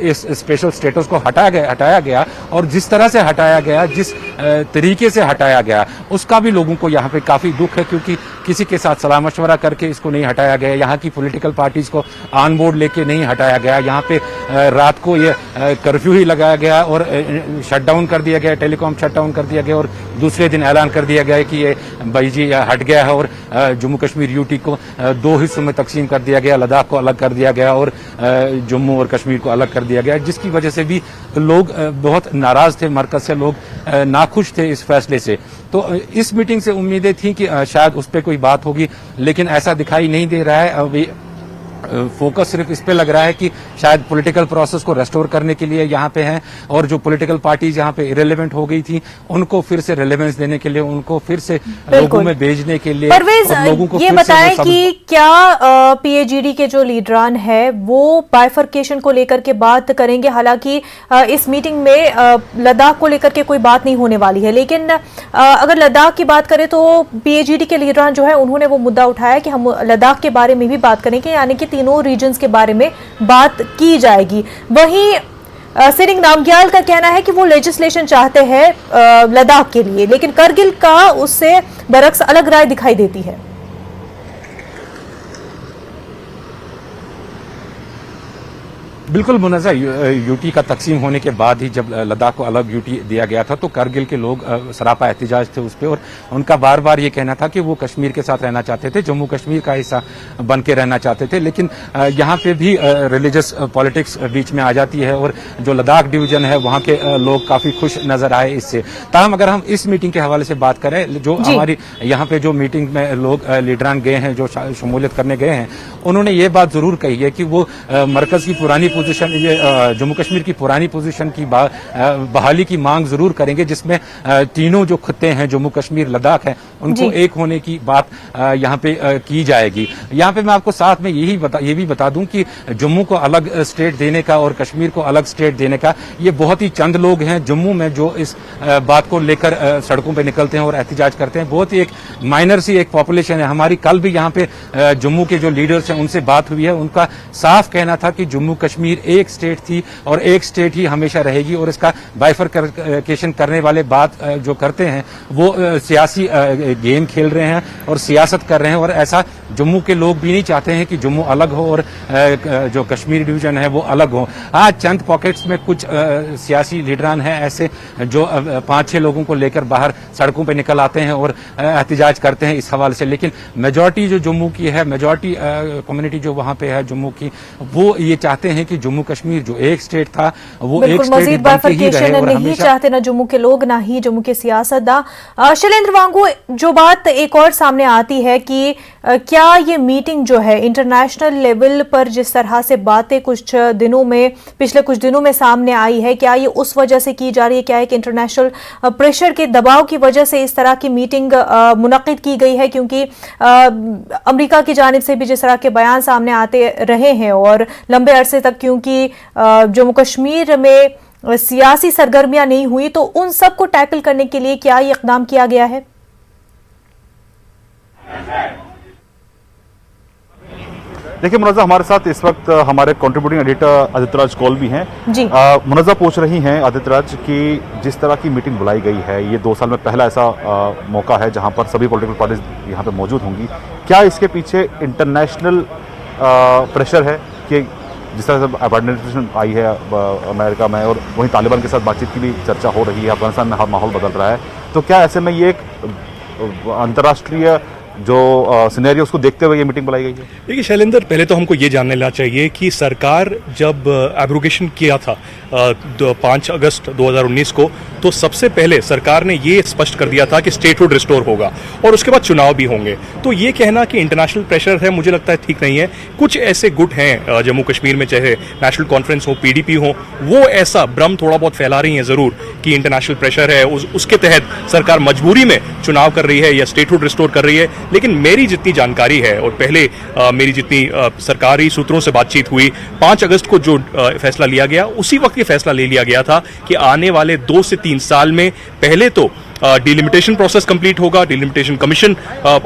इस स्पेशल स्टेटस को हटाया गया और जिस तरह से हटाया गया, जिस तरीके से हटाया गया, उसका भी लोगों को यहाँ पे काफी दुख है, क्योंकि किसी के साथ सलाह मशवरा करके इसको नहीं हटाया गया, यहाँ की पॉलिटिकल पार्टीज को ऑन बोर्ड लेके नहीं हटाया गया। यहाँ पे रात को ये कर्फ्यू ही लगाया गया और शटडाउन कर दिया गया, टेलीकॉम शटडाउन कर दिया गया और दूसरे दिन ऐलान कर दिया गया कि ये भाई जी हट गया है और जम्मू कश्मीर यूटी को 2 हिस्सों में तकसीम कर दिया गया, लद्दाख को अलग कर दिया गया और जम्मू और कश्मीर को अलग कर दिया गया, जिसकी वजह से भी लोग बहुत नाराज थे, मरकज से लोग नाखुश थे इस फैसले से। तो इस मीटिंग से उम्मीदें थी कि शायद उस पर कोई बात होगी, लेकिन ऐसा दिखाई नहीं दे रहा है। अभी फोकस सिर्फ इस पे लग रहा है कि शायद पॉलिटिकल प्रोसेस को रेस्टोर करने के लिए यहाँ पे हैं और जो पॉलिटिकल पार्टीज यहाँ पे इरेलेवेंट हो गई थी उनको फिर से रेलेवेंस देने के लिए, उनको फिर से लोगों में भेजने के लिए। परवेज, लोगों को ये बताएं कि क्या PAGD के जो लीडरान है वो बाइफरकेशन को लेकर के बात करेंगे? हालांकि इस मीटिंग में लद्दाख को लेकर के कोई बात नहीं होने वाली है, लेकिन अगर लद्दाख की बात करें तो PAGD के लीडरान जो है उन्होंने वो मुद्दा उठाया कि हम लद्दाख के बारे में भी बात करेंगे, यानी कि तीनों रीजन्स के बारे में बात की जाएगी। वहीं सेरिंग नामग्याल का कहना है कि वो लेजिस्लेशन चाहते हैं लद्दाख के लिए, लेकिन करगिल का उससे बरक्स अलग राय दिखाई देती है। बिल्कुल मुनज़्ज़ा यूटी का तकसीम होने के बाद ही जब लद्दाख को अलग यूटी दिया गया था तो करगिल के लोग सरापा एहतिजाज थे उस पर, और उनका बार बार ये कहना था कि वो कश्मीर के साथ रहना चाहते थे, जम्मू कश्मीर का हिस्सा बन के रहना चाहते थे। लेकिन यहाँ पे भी रिलीजियस पॉलिटिक्स बीच में आ जाती है और जो लद्दाख डिवीजन है वहाँ के लोग काफी खुश नजर आए इससे। ताहम अगर हम इस मीटिंग के हवाले से बात करें, जो हमारी यहाँ पे जो मीटिंग में लोग लीडरान गए हैं, जो शमूलियत करने गए हैं, उन्होंने ये बात जरूर कही है कि वो मरकज की पुरानी पोजीशन, ये जम्मू कश्मीर की पुरानी पोजीशन की बहाली की मांग जरूर करेंगे, जिसमें तीनों जो खत्ते हैं, जम्मू कश्मीर लद्दाख है, उनको एक होने की बात यहाँ पे की जाएगी। यहाँ पे मैं आपको साथ में ये भी बता दूं कि जम्मू को अलग स्टेट देने का और कश्मीर को अलग स्टेट देने का ये बहुत ही चंद लोग हैं जम्मू में जो इस बात को लेकर सड़कों पे निकलते हैं और एहतिजाज करते हैं। बहुत ही एक माइनर सी एक पॉपुलेशन है हमारी। कल भी यहाँ पे जम्मू के जो लीडर्स हैं उनसे बात हुई है, उनका साफ कहना था कि जम्मू कश्मीर एक स्टेट थी और एक स्टेट ही हमेशा रहेगी, और इसका बाइफरकेशन करने वाले बात जो करते हैं वो सियासी गेम खेल रहे हैं और सियासत कर रहे हैं, और ऐसा जम्मू के लोग भी नहीं चाहते हैं कि जम्मू अलग हो और जो कश्मीर डिवीजन है वो अलग हो। आज चंद पॉकेट्स में कुछ सियासी लीडरान हैं ऐसे जो 5-6 लोगों को लेकर बाहर सड़कों पे निकल आते हैं और एहतिजाज करते हैं इस हवाले से, लेकिन मेजॉरिटी जो जम्मू की है, मेजॉरिटी कम्युनिटी जो वहां पे है जम्मू की, वो ये चाहते हैं कि जम्मू कश्मीर जो एक स्टेट था वो एक स्टेट मजीद बाइफरकेशन नहीं चाहते ना जम्मू के लोग, ना ही जम्मू के सियासतदान। शैलेंद्र वांगू, जो बात एक और सामने आती है कि क्या ये मीटिंग जो है इंटरनेशनल लेवल पर जिस तरह से बातें पिछले कुछ दिनों में सामने आई है, क्या ये उस वजह से की जा रही है? क्या है कि इंटरनेशनल प्रेशर के दबाव की वजह से इस तरह की मीटिंग मुनक्किद की गई है? क्योंकि अमेरिका की जानिब से भी जिस तरह के बयान सामने आते रहे हैं और लंबे अरसे तक क्योंकि जम्मू कश्मीर में सियासी सरगर्मियां नहीं हुई, तो उन सब को टैकल करने के लिए क्या ये इकदाम किया गया है? देखिए मुनज़्ज़ा, हमारे साथ इस वक्त हमारे कंट्रीब्यूटिंग एडिटर आदित्यराज कौल भी हैं। मुनज़्ज़ा पूछ रही हैं आदित्यराज कि जिस तरह की मीटिंग बुलाई गई है, ये 2 साल में पहला ऐसा मौका है जहां पर सभी पॉलिटिकल पार्टीज यहां पे मौजूद होंगी। क्या इसके पीछे इंटरनेशनल प्रेशर है कि जिस तरह से एडमिनिस्ट्रेशन आई है अमेरिका में, और वहीं तालिबान के साथ बातचीत की भी चर्चा हो रही है, अफगानिस्तान में माहौल बदल रहा है, तो क्या ऐसे में ये एक अंतर्राष्ट्रीय जो सिनेरियो उसको देखते हुए ये मीटिंग बुलाई गई है? देखिए शैलेंद्र, पहले तो हमको ये जानने लेना चाहिए कि सरकार जब एब्रोगेशन किया था 5 अगस्त 2019 को, तो सबसे पहले सरकार ने ये स्पष्ट कर दिया था कि स्टेटहुड रिस्टोर होगा और उसके बाद चुनाव भी होंगे। तो ये कहना कि इंटरनेशनल प्रेशर है, मुझे लगता है ठीक नहीं है। कुछ ऐसे गुट हैं जम्मू कश्मीर में, चाहे नेशनल कॉन्फ्रेंस हो, पीडीपी हो, वो ऐसा भ्रम थोड़ा बहुत फैला रही हैं जरूर कि इंटरनेशनल प्रेशर है, उसके तहत सरकार मजबूरी में चुनाव कर रही है या स्टेटहुड रिस्टोर कर रही है। लेकिन मेरी जितनी जानकारी है और पहले मेरी जितनी सरकारी सूत्रों से बातचीत हुई, 5 अगस्त को जो फैसला लिया गया, उसी वक्त ये फैसला ले लिया गया था कि आने वाले 2 से 3 साल में पहले तो डिलिमिटेशन प्रोसेस कंप्लीट होगा, डिलिमिटेशन कमीशन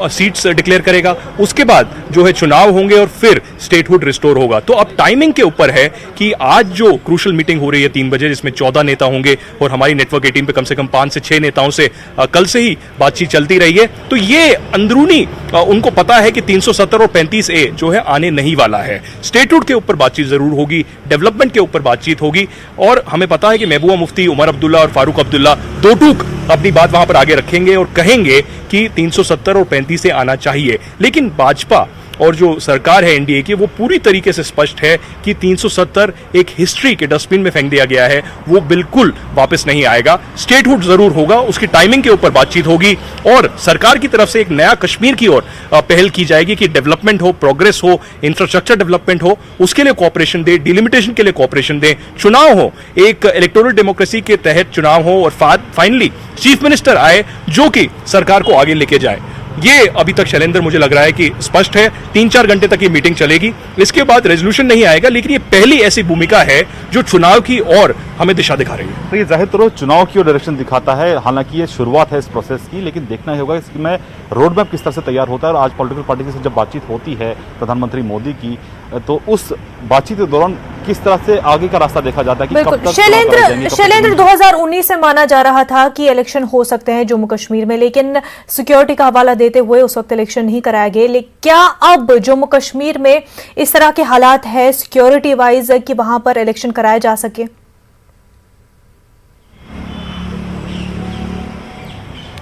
सीट्स डिक्लेयर करेगा, उसके बाद जो है चुनाव होंगे और फिर स्टेटहुड रिस्टोर होगा। तो अब टाइमिंग के ऊपर है कि आज जो क्रूशल मीटिंग हो रही है 3 बजे, जिसमें 14 नेता होंगे और हमारी नेटवर्क 18 पे कम से कम 5 से 6 नेताओं से कल से ही बातचीत चलती रही है, तो ये अंदरूनी उनको पता है कि 370 और 35A जो है आने नहीं वाला है। स्टेटहुड के ऊपर बातचीत जरूर होगी, डेवलपमेंट के ऊपर बातचीत होगी, और हमें पता है कि महबूबा मुफ्ती, उमर अब्दुल्ला और फारूक अब्दुल्ला दो टूक अपनी बात वहां पर आगे रखेंगे और कहेंगे कि 370 और 35 से आना चाहिए। लेकिन भाजपा और जो सरकार है एनडीए की, वो पूरी तरीके से स्पष्ट है कि 370 एक हिस्ट्री के डस्टबिन में फेंक दिया गया है, वो बिल्कुल वापस नहीं आएगा। स्टेटहुड जरूर होगा, उसकी टाइमिंग के ऊपर बातचीत होगी और सरकार की तरफ से एक नया कश्मीर की ओर पहल की जाएगी कि डेवलपमेंट हो, प्रोग्रेस हो, इंफ्रास्ट्रक्चर डेवलपमेंट हो, उसके लिए कोऑपरेशन दे, डिलिमिटेशन के लिए कोऑपरेशन दे, चुनाव हो, एक इलेक्टोरल डेमोक्रेसी के तहत चुनाव हो, और फाइनली चीफ मिनिस्टर आए जो कि सरकार को आगे लेके जाए। ये अभी तक शैलेंद्र मुझे लग रहा है कि स्पष्ट है। 3-4 घंटे तक ये मीटिंग चलेगी, इसके बाद रेजोल्यूशन नहीं आएगा, लेकिन ये पहली ऐसी भूमिका है जो चुनाव की ओर हमें दिशा दिखा रही है। तो ये जाहिर तौर चुनाव की ओर डायरेक्शन दिखाता है, हालांकि ये शुरुआत है इस प्रोसेस की, लेकिन देखना ही होगा इसमें रोड मैप किस तरह से तैयार होता है। और आज पॉलिटिकल पार्टी से जब बातचीत होती है प्रधानमंत्री मोदी की, तो उस बातचीत के दौरान किस तरह से आगे का रास्ता देखा जाता है कि कब बिल्कुल। तक चुनाव कराए जाएंगे, कब तक शैलेंद्र 2019 से माना जा रहा था कि इलेक्शन हो सकते हैं जम्मू कश्मीर में, लेकिन सिक्योरिटी का हवाला देते हुए उस वक्त इलेक्शन नहीं कराया गया। लेकिन क्या अब जम्मू कश्मीर में इस तरह के हालात है सिक्योरिटी वाइज कि वहां पर इलेक्शन कराया जा सके?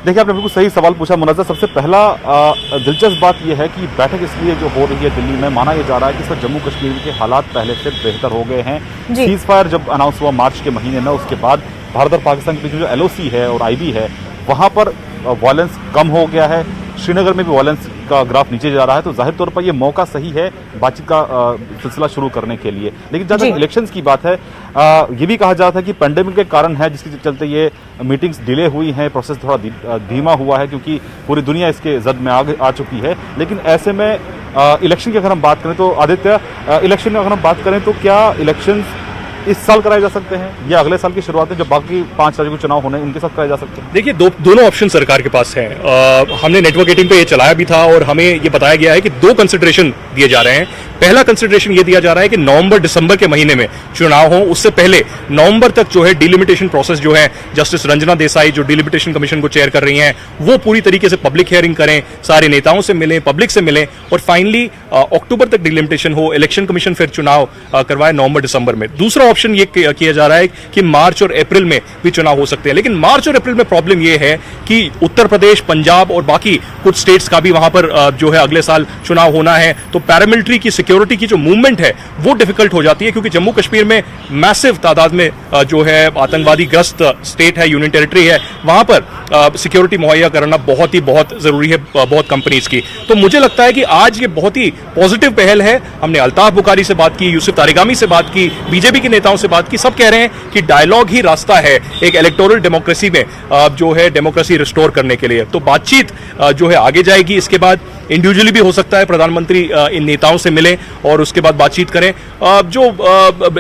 देखिए, आपने बिल्कुल सही सवाल पूछा मुनज़्ज़र। सबसे पहला दिलचस्प बात यह है कि बैठक इसलिए जो हो रही है दिल्ली में, माना यह जा रहा है कि सर जम्मू कश्मीर के हालात पहले से बेहतर हो गए हैं। सीज फायर जब अनाउंस हुआ मार्च के महीने में, उसके बाद भारत और पाकिस्तान के बीच में जो LOC है और IB है, वहाँ पर वायलेंस कम हो गया है। श्रीनगर में भी वायलेंस का ग्राफ नीचे जा रहा है, तो जाहिर तौर पर यह मौका सही है बातचीत का सिलसिला शुरू करने के लिए। लेकिन जहाँ तक इलेक्शंस की बात है, ये भी कहा जा रहा था कि पेंडेमिक के कारण है जिसके चलते ये मीटिंग्स डिले हुई हैं, प्रोसेस थोड़ा धीमा हुआ है क्योंकि पूरी दुनिया इसके जद में आ चुकी है। लेकिन ऐसे में इलेक्शन की अगर हम बात करें तो आदित्य, इलेक्शन में अगर हम बात करें तो क्या इलेक्शंस इस साल कराए जा सकते हैं या अगले साल की शुरुआत में जब बाकी 5 राज्यों के चुनाव होने उनके साथ कराए जा सकते हैं? देखिए, दोनों ऑप्शन सरकार के पास हैं। हमने नेटवर्क 18 पे ये चलाया भी था और हमें ये बताया गया है कि 2 कंसिडरेशन दिए जा रहे हैं। पहला कंसिडरेशन ये दिया जा रहा है कि नवंबर-दिसंबर के महीने में चुनाव हो, उससे पहले नवंबर तक जो है डिलिमिटेशन प्रोसेस जो है, जस्टिस रंजना देसाई जो डिलिमिटेशन कमीशन को चेयर कर रही हैं, वो पूरी तरीके से पब्लिक हियरिंग करें, सारे नेताओं से मिलें, पब्लिक से मिलें और फाइनली अक्टूबर तक डिलिमिटेशन हो, इलेक्शन कमीशन फिर चुनाव करवाए नवंबर-दिसंबर में। दूसरा ऑप्शन ये किया जा रहा है कि मार्च और अप्रैल में भी चुनाव हो सकते हैं। लेकिन मार्च और अप्रैल में प्रॉब्लम ये है कि उत्तर प्रदेश, पंजाब और बाकी कुछ स्टेट्स का भी वहां पर जो है अगले साल चुनाव होना है, तो पैरामिलिट्री की सिक्योरिटी की जो मूवमेंट है वो डिफिकल्ट हो जाती है क्योंकि जम्मू कश्मीर में मैसिव तादाद में जो है आतंकवादी ग्रस्त स्टेट है, यूनियन टेरिटरी है, वहां पर सिक्योरिटी मुहैया करना बहुत जरूरी है बहुत कंपनीज की। तो मुझे लगता है कि आज ये बहुत ही पॉजिटिव पहल है। हमने अल्ताफ बुखारी से बात की, यूसुफ तारिगामी से बात की, बीजेपी के नेताओं से बात की, सब कह रहे हैं कि डायलॉग ही रास्ता है एक इलेक्टोरल डेमोक्रेसी में जो है डेमोक्रेसी रिस्टोर करने के लिए। तो बातचीत जो है आगे जाएगी। इसके बाद इंडिविजुअली भी हो सकता है प्रधानमंत्री इन नेताओं से मिलें और उसके बाद बातचीत करें। जो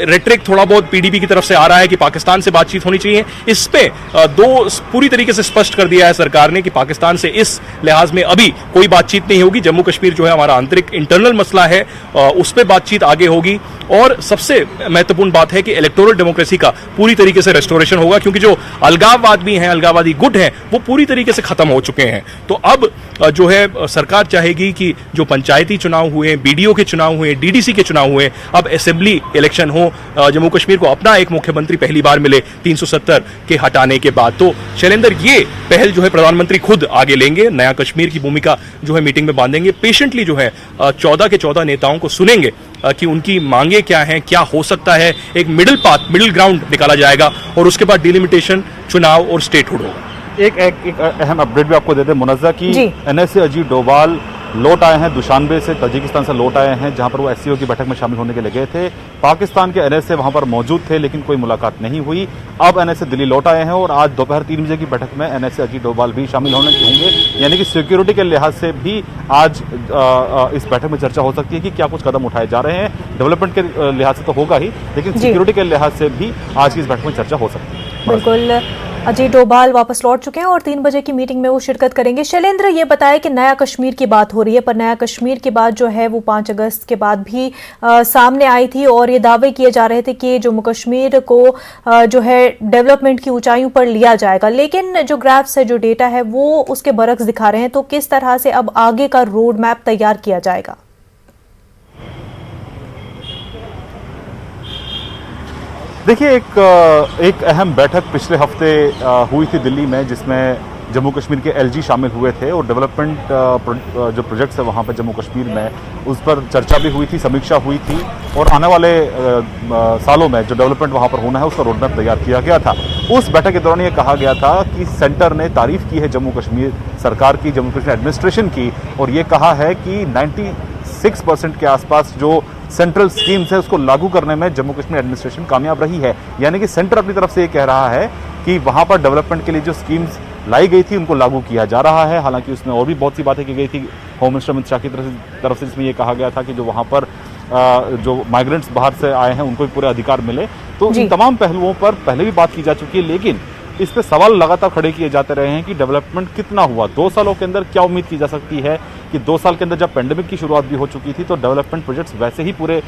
रेटरिक थोड़ा बहुत PDP की तरफ से आ रहा है कि पाकिस्तान से बातचीत होनी चाहिए, इस पे पूरी तरीके से स्पष्ट कर दिया है सरकार ने कि पाकिस्तान से इस लिहाज में अभी कोई बातचीत नहीं होगी। जम्मू कश्मीर जो है हमारा आंतरिक इंटरनल मसला है, उस पर बातचीत आगे होगी। और सबसे महत्वपूर्ण बात है कि इलेक्टोरल डेमोक्रेसी का पूरी तरीके से रेस्टोरेशन होगा क्योंकि जो अलगाववाद भी हैं, अलगाववादी गुट हैं, वो पूरी तरीके से खत्म हो चुके हैं। तो अब जो है सरकार चाहेगी कि जो पंचायती चुनाव हुए, BDO के चुनाव हुए, DDC के चुनाव हुए, अब असेंबली इलेक्शन हो। जम्मू कश्मीर को अपना एक मुख्यमंत्री पहली बार मिले 370 के हटाने के बाद। तो शैलेंद्र, ये पहल जो है प्रधानमंत्री खुद आगे लेंगे, नया कश्मीर की भूमिका जो है मीटिंग में बांधेंगे, पेशेंटली जो है 14 के 14 नेताओं को सुनेंगे कि उनकी मांगे क्या हैं, क्या हो सकता है, एक मिडिल ग्राउंड निकाला जाएगा और उसके बाद डिलिमिटेशन, चुनाव और स्टेटहुड होगा। एक अहम अपडेट भी आपको देते हैं मुनज़्ज़र की NSA अजीत डोभाल लौट आए हैं दुशानबे से, तजिकिस्तान से लौट आए हैं, जहां पर वो SCO की बैठक में शामिल होने के लिए गए थे। पाकिस्तान के NSA वहां पर मौजूद थे लेकिन कोई मुलाकात नहीं हुई। अब NSA दिल्ली लौट आए हैं और आज दोपहर 3 बजे की बैठक में NSA अजीत डोभाल भी शामिल होंगे। यानी कि सिक्योरिटी के लिहाज से भी आज इस बैठक में चर्चा हो सकती है कि क्या कुछ कदम उठाए जा रहे हैं। डेवलपमेंट के लिहाज से तो होगा ही, लेकिन सिक्योरिटी के लिहाज से भी आज की इस बैठक में चर्चा हो सकती है। बिल्कुल, अजीत डोभाल वापस लौट चुके हैं और 3 बजे की मीटिंग में वो शिरकत करेंगे। शैलेंद्र, ये बताया कि नया कश्मीर की बात हो रही है, पर नया कश्मीर की बात जो है वो 5 अगस्त के बाद भी सामने आई थी और ये दावे किए जा रहे थे कि जम्मू कश्मीर को जो है डेवलपमेंट की ऊंचाइयों पर लिया जाएगा, लेकिन जो ग्राफ्स है, जो डेटा है, वो उसके बरक्स दिखा रहे हैं। तो किस तरह से अब आगे का रोड मैप तैयार किया जाएगा? देखिए, एक अहम बैठक पिछले हफ्ते हुई थी दिल्ली में जिसमें जम्मू कश्मीर के LG शामिल हुए थे और डेवलपमेंट जो प्रोजेक्ट्स है वहाँ पर जम्मू कश्मीर में, उस पर चर्चा भी हुई थी, समीक्षा हुई थी और आने वाले सालों में जो डेवलपमेंट वहाँ पर होना है उसका रोड मैप तैयार किया गया था। उस बैठक के दौरान ये कहा गया था कि सेंटर ने तारीफ की है जम्मू कश्मीर सरकार की, जम्मू कश्मीर एडमिनिस्ट्रेशन की, और ये कहा है कि 96% के आसपास जो सेंट्रल स्कीम्स है उसको लागू करने में जम्मू कश्मीर एडमिनिस्ट्रेशन कामयाब रही है। यानी कि सेंटर अपनी तरफ से ये कह रहा है कि वहाँ पर डेवलपमेंट के लिए जो स्कीम्स लाई गई थी उनको लागू किया जा रहा है। हालांकि उसमें और भी बहुत सी बातें की गई थी होम मिनिस्टर अमित शाह की तरफ से, जिसमें यह कहा गया था कि जो वहाँ पर जो माइग्रेंट्स बाहर से आए हैं उनको भी पूरे अधिकार मिले। तो इन तमाम पहलुओं पर पहले भी बात की जा चुकी है, लेकिन इस पे सवाल लगातार खड़े किए जाते रहे हैं कि डेवलपमेंट कितना हुआ 2 सालों के अंदर। क्या उम्मीद की जा सकती है कि 2 साल के अंदर जब पेंडेमिक की शुरुआत भी हो चुकी थी तो डेवलपमेंट प्रोजेक्ट्स वैसे ही पूरे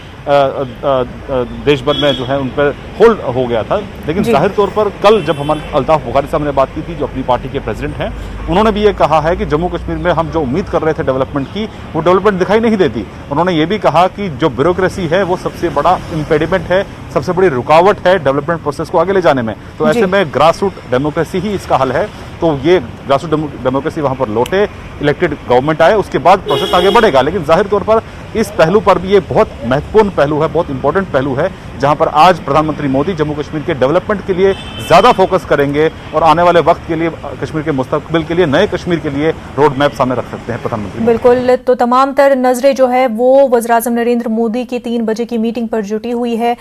देश भर में जो है उन पर होल्ड हो गया था। लेकिन जाहिर तौर पर कल जब हमारे अल्ताफ बुखारी साहब ने बात की थी, जो अपनी पार्टी के प्रेसिडेंट हैं, उन्होंने भी ये कहा है कि जम्मू कश्मीर में हम जो उम्मीद कर रहे थे डेवलपमेंट की, वो डेवलपमेंट दिखाई नहीं देती। उन्होंने ये भी कहा कि जो ब्यूरोक्रेसी है वो सबसे बड़ा इम्पेडिमेंट है, सबसे बड़ी रुकावट है डेवलपमेंट प्रोसेस को आगे ले जाने में। तो ऐसे में ग्रास रूट डेमोक्रेसी ही इसका हल है। तो ये ग्रास रूट डेमोक्रेसी वहां पर लौटे, इलेक्टेड गवर्नमेंट आए, उसके बाद प्रोसेस आगे बढ़ेगा। लेकिन जाहिर तौर पर इस पहलू पर भी ये बहुत महत्वपूर्ण पहलू है, बहुत इंपॉर्टेंट पहलू है, जहां पर आज प्रधानमंत्री मोदी जम्मू कश्मीर के डेवलपमेंट के लिए ज्यादा फोकस करेंगे और आने वाले वक्त के लिए कश्मीर के मुस्तकबिल के लिए, नए कश्मीर के लिए रोड मैप सामने रख सकते हैं प्रधानमंत्री। बिल्कुल, तो तमाम तर नजरें जो है वो वज़ीर-ए-आज़म नरेंद्र मोदी की 3 बजे की मीटिंग पर जुटी हुई है।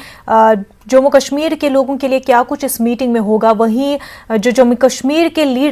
जम्मू कश्मीर के लोगों के लिए क्या कुछ इस मीटिंग में होगा, वहीं जो जम्मू कश्मीर के लीडर